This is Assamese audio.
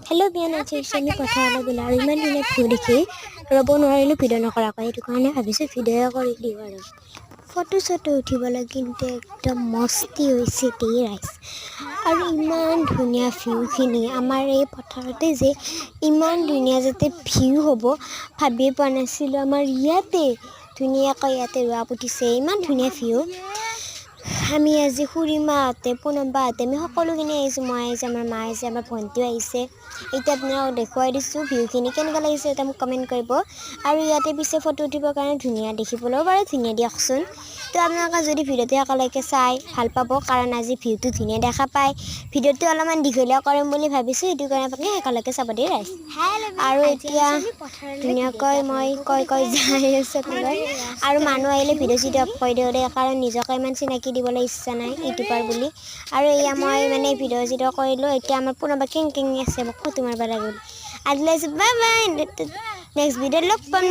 হেল্ল' বিয়ান আজি আমি কথা অলপ ওলা আৰু ইমান দিনে ভিডিঅ' দেখি ৰ'ব নোৱাৰিলোঁ ভিডিঅ' নকৰাকৈ সেইটো কাৰণে ভাবিছোঁ ভিডিঅ' কৰি দিওঁ আৰু ফটো চটো উঠিবলৈ কিন্তু একদম মস্তি হৈছে দেই ৰাইজ আৰু ইমান ধুনীয়া ভিউখিনি আমাৰ এই পথাৰতে যে ইমান ধুনীয়া যাতে ভিউ হ'ব ভাবিয়ে পোৱা নাছিলোঁ আমাৰ ইয়াতে ধুনীয়াকৈ ইয়াতে ৰোৱা পুতিছে ইমান ধুনীয়া ভিউ আমি আজি খুৰীমাহঁতে পুনমবাহঁতে আমি সকলোখিনি আহিছোঁ মই আহিছোঁ আমাৰ মা আহিছে আমাৰ ভণ্টিও আহিছে এতিয়া আপোনালোকক দেখুৱাই দিছোঁ ভিউখিনি কেনেকুৱা লাগিছে এটা মোক কমেণ্ট কৰিব আৰু ইয়াতে পিছে ফটো উঠিবৰ কাৰণে ধুনীয়া দেখিবলৈও বাৰু ধুনীয়া দিয়কচোন তো আপোনালোকে যদি ভিডিঅ'টো একেলগে চাই ভাল পাব কাৰণ আজি ভিউটো ধুনীয়া দেখা পায় ভিডিঅ'টো অলপমান দীঘলীয়া কৰিম বুলি ভাবিছোঁ সেইটো কাৰণে আপুনি একেলগে চাব দেই ৰাইজ আৰু এতিয়া ধুনীয়াকৈ মই কৈ যাই আছোঁ আৰু মানুহ আহিলে ভিডিঅ' চিডিঅ' অফ কৰি দিওঁ দেই কাৰণ নিজকে ইমান চিনাকি দিবলৈ ইচ্ছা নাই ইউটিউবাৰ বুলি আৰু এয়া মই মানে ভিডিঅ' চিডিঅ' কৰিলোঁ এতিয়া আমাৰ পুনবা কেং আছে মোক ফটো মাৰিব লাগে আজিলৈ বাই বাই নেক্সট ভিডিঅ'ত লগ পাম